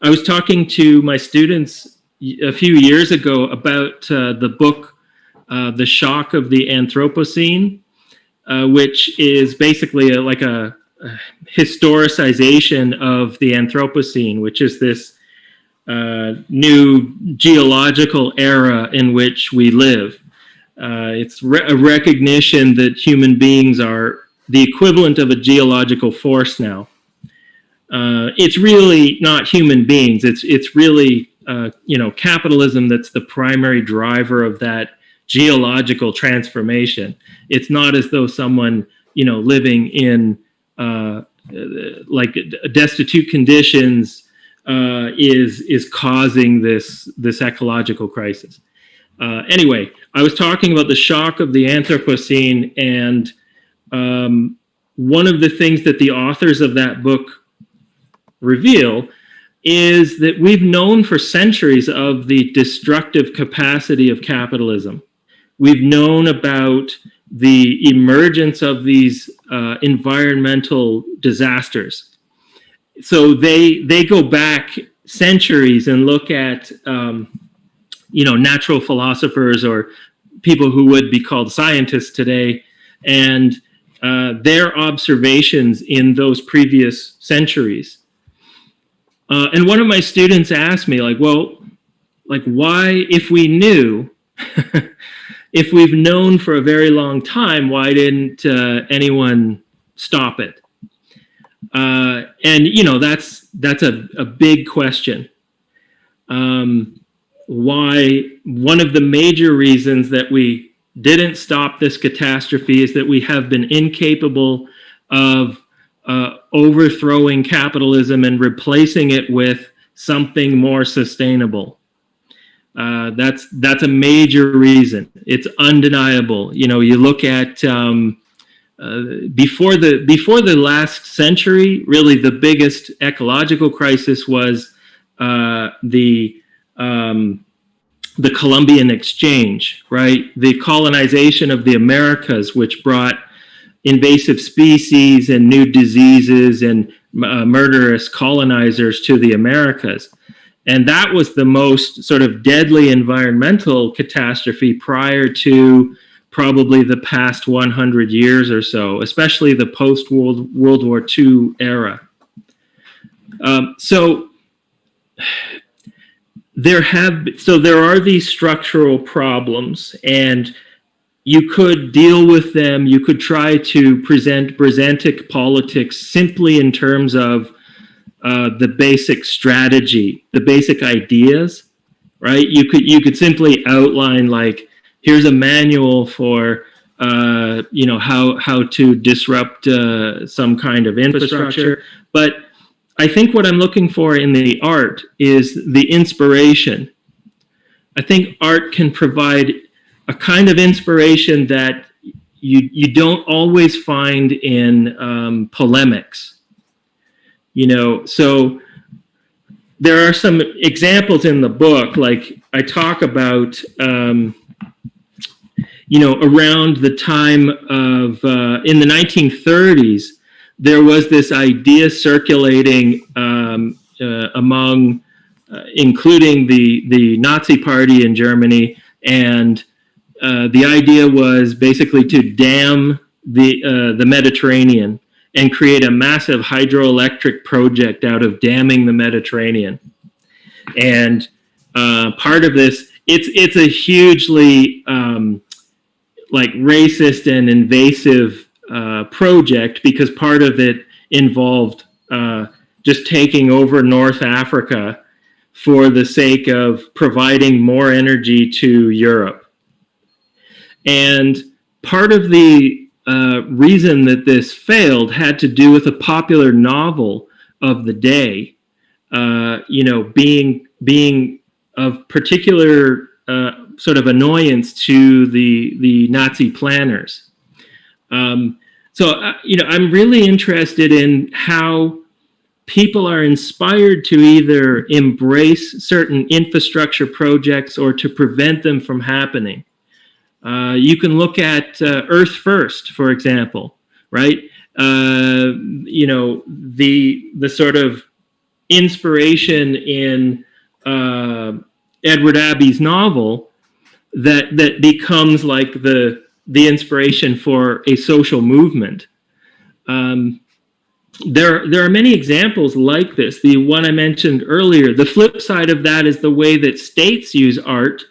was talking to my students a few years ago about the book, The Shock of the Anthropocene, which is basically like a historicization of the Anthropocene, which is this new geological era in which we live. It's a recognition that human beings are the equivalent of a geological force now. It's really not human beings. It's really capitalism that's the primary driver of that geological transformation. It's not as though someone living in like destitute conditions is causing this ecological crisis. Anyway, I was talking about the shock of the Anthropocene, and one of the things that the authors of that book reveal is that we've known for centuries of the destructive capacity of capitalism. We've known about the emergence of these environmental disasters. So they go back centuries and look at natural philosophers or people who would be called scientists today, and their observations in those previous centuries. And one of my students asked me, why, if we knew, if we've known for a very long time, why didn't anyone stop it? And that's a big question. Why? One of the major reasons that we didn't stop this catastrophe is that we have been incapable of overthrowing capitalism and replacing it with something more sustainable. That's a major reason. It's undeniable. You look at before the last century, really the biggest ecological crisis was the Columbian Exchange, right? The colonization of the Americas, which brought invasive species and new diseases and murderous colonizers to the Americas. And that was the most sort of deadly environmental catastrophe prior to probably the past 100 years or so, especially the post-World War II era. So there are these structural problems, and you could deal with them. You could try to present Brisantic politics simply in terms of the basic strategy, the basic ideas, right? You could simply outline, like, here's a manual for how to disrupt some kind of infrastructure. But I think what I'm looking for in the art is the inspiration. I think art can provide a kind of inspiration that you don't always find in polemics. So there are some examples in the book, like I talk about, around the time of, in the 1930s, there was this idea circulating among, including the Nazi Party in Germany, and the idea was basically to dam the Mediterranean and create a massive hydroelectric project out of damming the Mediterranean. And part of this, it's a hugely racist and invasive project, because part of it involved just taking over North Africa for the sake of providing more energy to Europe. And part of the reason that this failed had to do with a popular novel of the day, being of particular sort of annoyance to the Nazi planners. I'm really interested in how people are inspired to either embrace certain infrastructure projects or to prevent them from happening. You can look at Earth First, for example, right? The sort of inspiration in Edward Abbey's novel that becomes like the inspiration for a social movement. There are many examples like this. The one I mentioned earlier, the flip side of that is the way that states use art,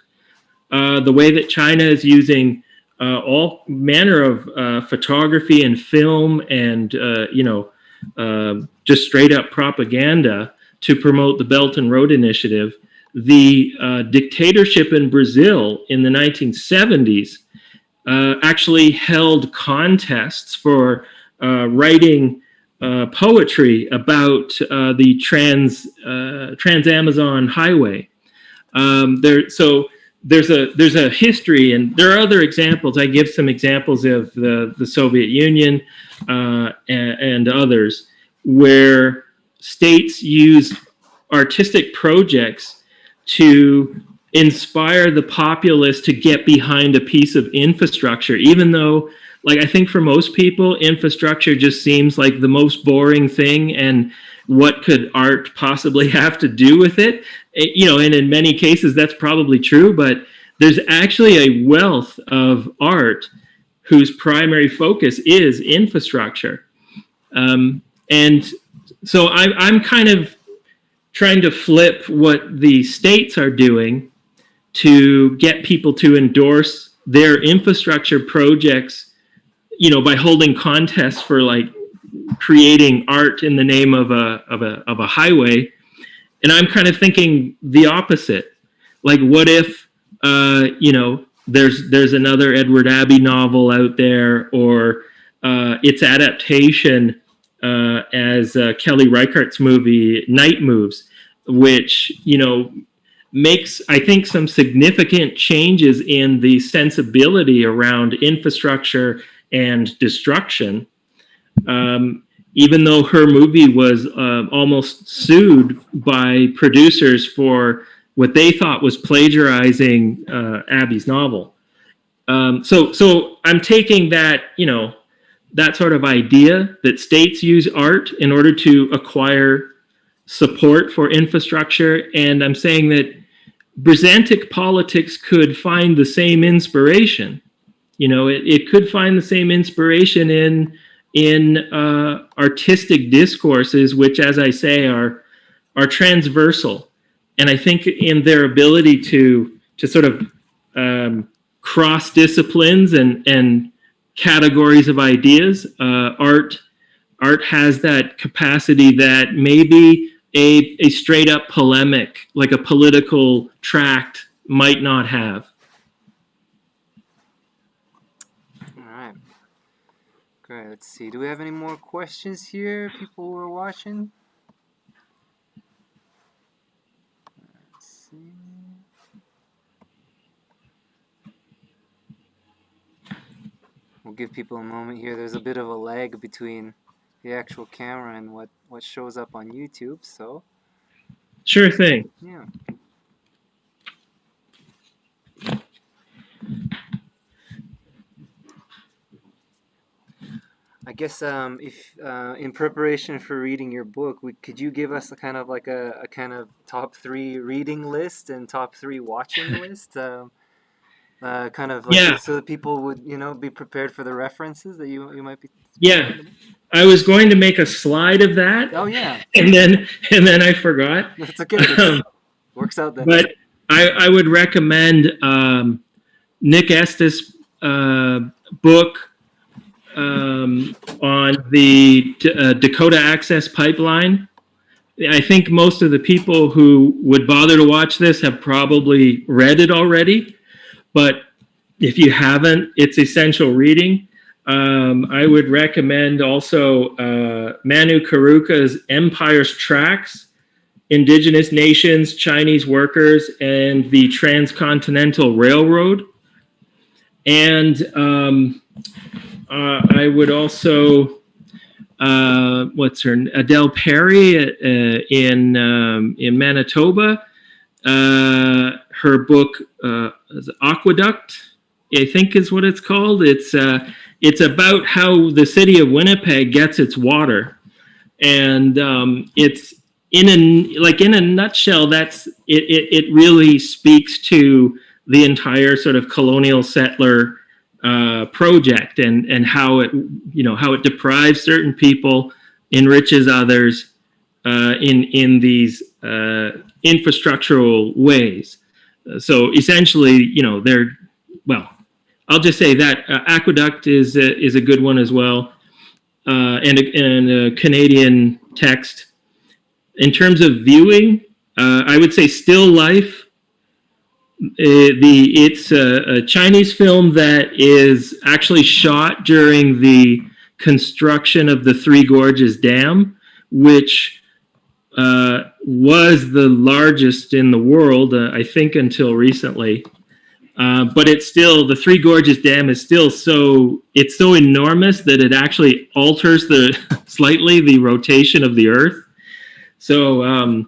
the way that China is using all manner of photography and film and, just straight up propaganda to promote the Belt and Road Initiative. The dictatorship in Brazil in the 1970s actually held contests for writing poetry about the Trans-Amazon Highway. There's a history, and there are other examples. I give some examples of the Soviet Union and others, where states use artistic projects to inspire the populace to get behind a piece of infrastructure, even though, I think for most people, infrastructure just seems like the most boring thing, and what could art possibly have to do with it? And in many cases that's probably true, but there's actually a wealth of art whose primary focus is infrastructure. And so I'm kind of trying to flip what the states are doing to get people to endorse their infrastructure projects, by holding contests for creating art in the name of a highway. And I'm kind of thinking the opposite. What if there's another Edward Abbey novel out there, or its adaptation as Kelly Reichardt's movie Night Moves, which makes, I think, some significant changes in the sensibility around infrastructure and destruction. Even though her movie was almost sued by producers for what they thought was plagiarizing Abbey's novel. So I'm taking that, that sort of idea that states use art in order to acquire support for infrastructure, and I'm saying that Brisantic politics could find the same inspiration. It could find the same inspiration in artistic discourses, which, as I say, are transversal, and I think in their ability to sort of cross disciplines and categories of ideas. Art has that capacity that maybe a straight up polemic, like a political tract, might not have.
let's see. Do we have any more questions here? People who are watching? Let's see. We'll give people a moment here. There's a bit of a lag between the actual camera and what shows up on YouTube, so.
Sure thing.
Yeah. I guess if in preparation for reading your book, could you give us a kind of like a kind of top 3 reading list and top 3 watching list? Kind of like so that people would be prepared for the references that you might be.
Yeah, I was going to make a slide of that.
Oh yeah.
And then I forgot.
That's okay. Works out then.
But I would recommend Nick Estes' book on the Dakota Access Pipeline. I think most of the people who would bother to watch this have probably read it already. But if you haven't, it's essential reading. I would recommend also Manu Karuka's Empire's Tracks, Indigenous Nations, Chinese Workers, and the Transcontinental Railroad. And I would also, Adele Perry in Manitoba. Her book is Aqueduct, I think is what it's called. It's about how the city of Winnipeg gets its water, and it's in a nutshell. That's it. It really speaks to the entire sort of colonial settler project and how it deprives certain people, enriches others in these infrastructural ways. So essentially, I'll just say that Aqueduct is a good one as well, and a Canadian text. In terms of viewing, I would say Still Life. It's a Chinese film that is actually shot during the construction of the Three Gorges Dam, which was the largest in the world, I think, until recently. But it's still, the Three Gorges Dam is still so enormous that it actually alters slightly the rotation of the Earth. So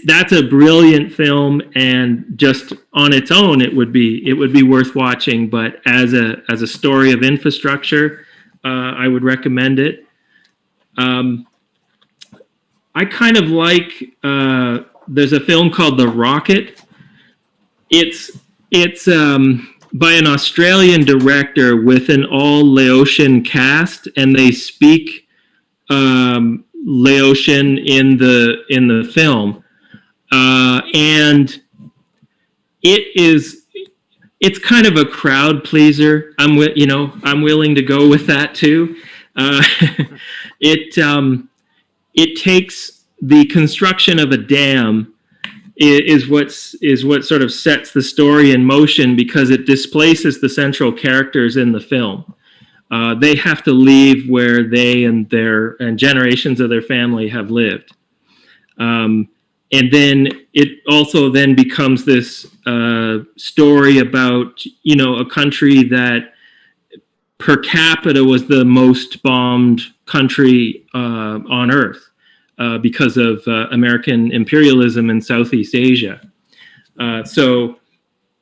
that's a brilliant film, and just on its own, it would be worth watching. But as a story of infrastructure, I would recommend it. I kind of like. There's a film called The Rocket. It's by an Australian director with an all Laotian cast, and they speak Laotian in the film, and it's kind of a crowd pleaser. I'm willing to go with that too. It takes the construction of a dam is what sort of sets the story in motion, because it displaces the central characters in the film. They have to leave where they and generations of their family have lived. And then it also then becomes this story about, a country that per capita was the most bombed country on Earth because of American imperialism in Southeast Asia. So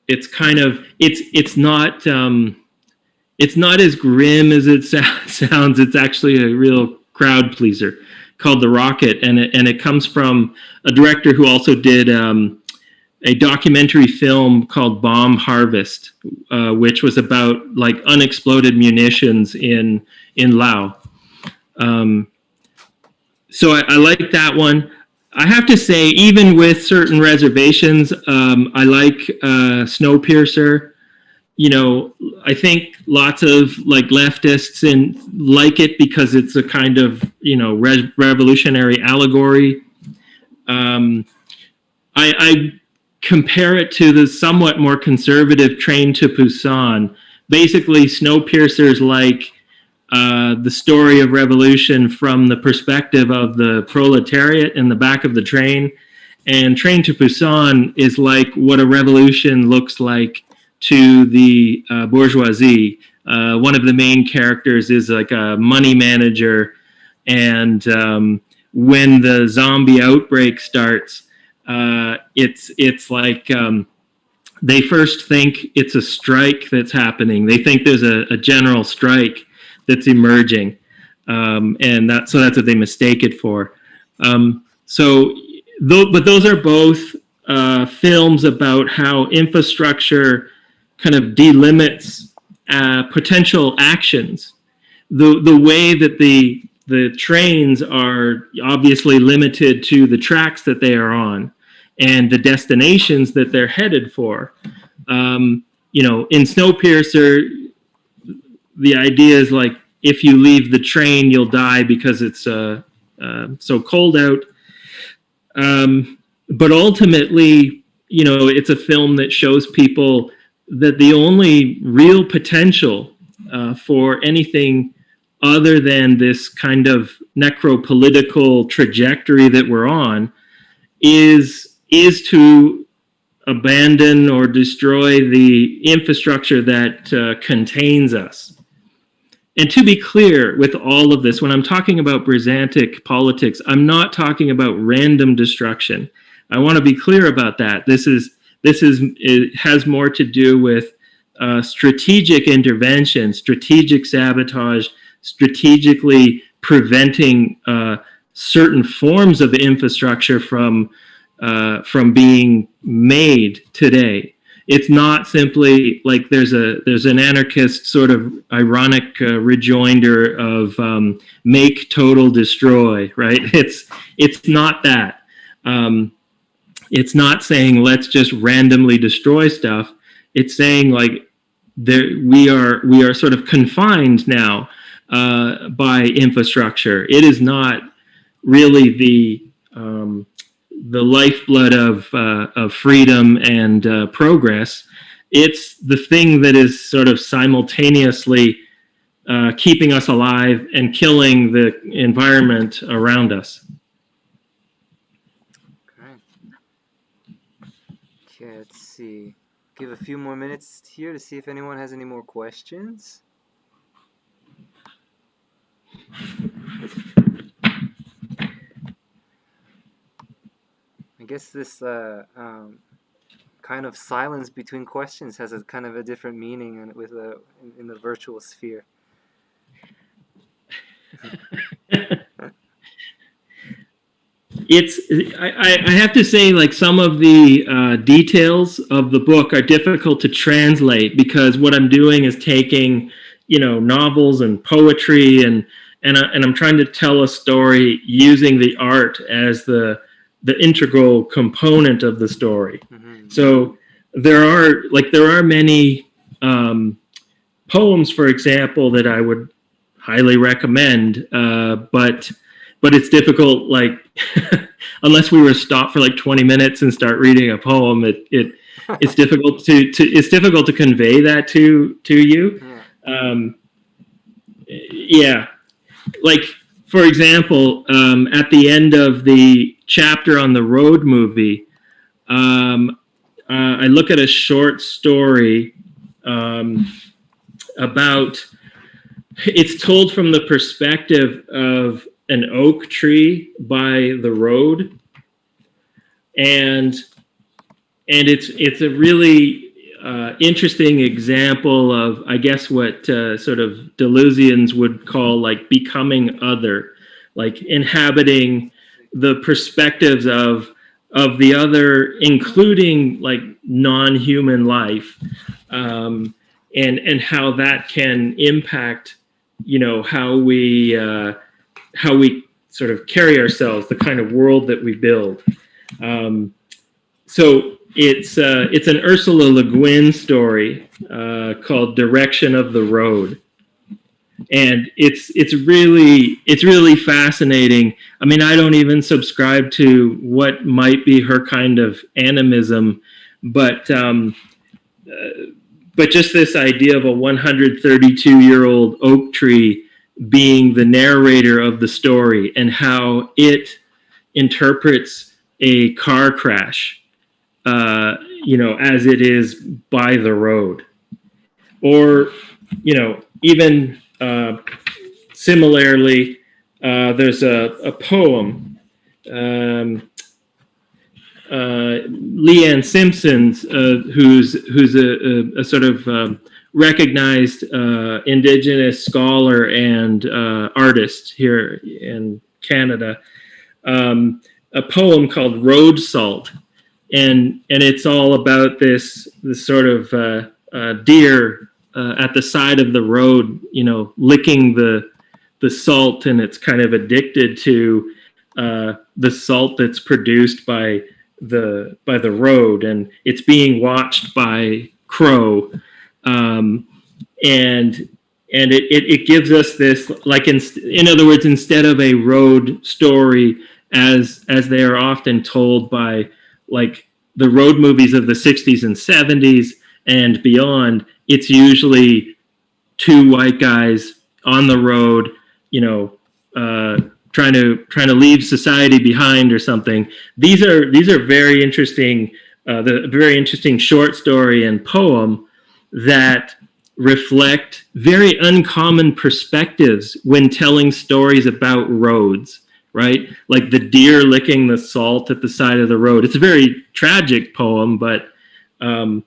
it's kind of, it's not as grim as it sounds. It's actually a real crowd pleaser called The Rocket, and it comes from a director who also did a documentary film called Bomb Harvest, which was about like unexploded munitions in Laos. So I like that one. I have to say, even with certain reservations, I like Snowpiercer. I think lots of like leftists like it because it's a kind of revolutionary allegory. I compare it to the somewhat more conservative Train to Busan, basically Snowpiercer's like the story of revolution from the perspective of the proletariat in the back of the train. And Train to Busan is like what a revolution looks like to the bourgeoisie. One of the main characters is like a money manager, and when the zombie outbreak starts, it's like they first think it's a strike that's happening. They think there's a general strike that's emerging, and that's what they mistake it for. But those are both films about how infrastructure kind of delimits potential actions. The way that the trains are obviously limited to the tracks that they are on and the destinations that they're headed for. In Snowpiercer, the idea is like, if you leave the train, you'll die because it's so cold out. But ultimately, it's a film that shows people that the only real potential for anything other than this kind of necropolitical trajectory that we're on is to abandon or destroy the infrastructure that contains us. And to be clear with all of this, when I'm talking about Brisantic politics, I'm not talking about random destruction. I want to be clear about that. It has more to do with strategic intervention, strategic sabotage, strategically preventing certain forms of infrastructure from being made today. It's not simply like there's an anarchist sort of ironic rejoinder of make, total, destroy, right? It's not that. It's not saying let's just randomly destroy stuff. It's saying like we are sort of confined now by infrastructure. It is not really the lifeblood of freedom and progress. It's the thing that is sort of simultaneously keeping us alive and killing the environment around us.
Okay, let's see. Give a few more minutes here to see if anyone has any more questions. I guess this kind of silence between questions has a kind of a different meaning in the virtual sphere.
I have to say, like, some of the details of the book are difficult to translate because what I'm doing is taking, novels and poetry and I'm trying to tell a story using the art as the integral component of the story. Mm-hmm. So there are many poems, for example, that I would highly recommend, but it's difficult, like, unless we were stopped for like 20 minutes and start reading a poem, it's difficult to convey that to you. Yeah. Like, for example, at the end of the chapter on the road movie, I look at a short story about, it's told from the perspective of an oak tree by the road, and it's a really interesting example of, I guess, what sort of Deleuzians would call like becoming other, like inhabiting the perspectives of the other, including like non-human life, and how that can impact, how we sort of carry ourselves, the kind of world that we build. So it's an Ursula Le Guin story called Direction of the Road. And it's really fascinating. I mean, I don't even subscribe to what might be her kind of animism, but but just this idea of a 132-year-old oak tree being the narrator of the story and how it interprets a car crash, as it is by the road. Or, even similarly, there's a poem, Leanne Simpson's, who's a sort of recognized Indigenous scholar and artist here in Canada, a poem called Road Salt, and it's all about this sort of deer at the side of the road, licking the salt, and it's kind of addicted to the salt that's produced by the road, and it's being watched by crow, and it gives us this, like, in other words, instead of a road story as they are often told by, like, the road movies of the 60s and 70s and beyond, it's usually two white guys on the road, trying to leave society behind or something. These are very interesting, the very interesting short story and poem that reflect very uncommon perspectives when telling stories about roads, right? Like the deer licking the salt at the side of the road. It's a very tragic poem, but there's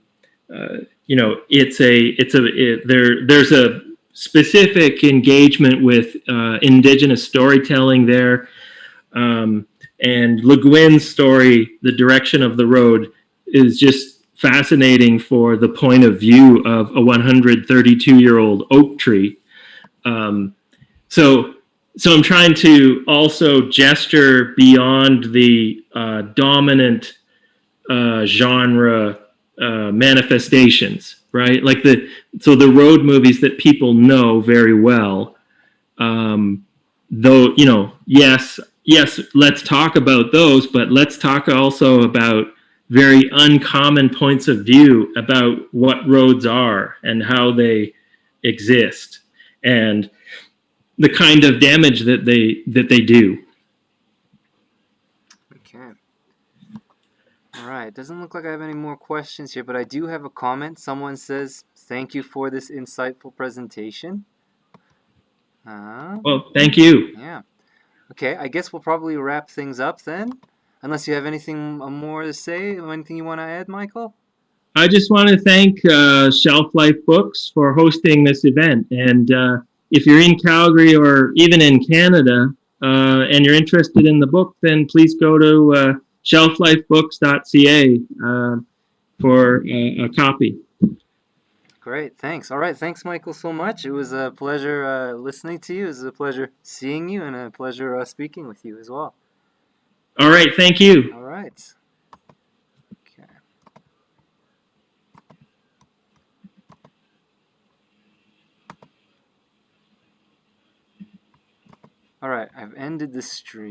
a specific engagement with Indigenous storytelling there. And Le Guin's story, The Direction of the Road, is just fascinating for the point of view of a 132-year-old oak tree. So I'm trying to also gesture beyond the dominant genre manifestations, right? Like the road movies that people know very well. Though, yes, let's talk about those, but let's talk also about very uncommon points of view about what roads are and how they exist and the kind of damage that they do.
Okay. All right. Doesn't look like I have any more questions here, but I do have a comment. Someone says, "Thank you for this insightful presentation."
Well, thank you.
Yeah. Okay, I guess we'll probably wrap things up then. Unless you have anything more to say, or anything you want to add, Michael?
I just want to thank Shelf Life Books for hosting this event. And if you're in Calgary or even in Canada and you're interested in the book, then please go to shelflifebooks.ca for a copy.
Great, thanks. All right, thanks, Michael, so much. It was a pleasure listening to you. It was a pleasure seeing you, and a pleasure speaking with you as well.
All right, thank you.
All right. Okay. All right, I've ended the stream.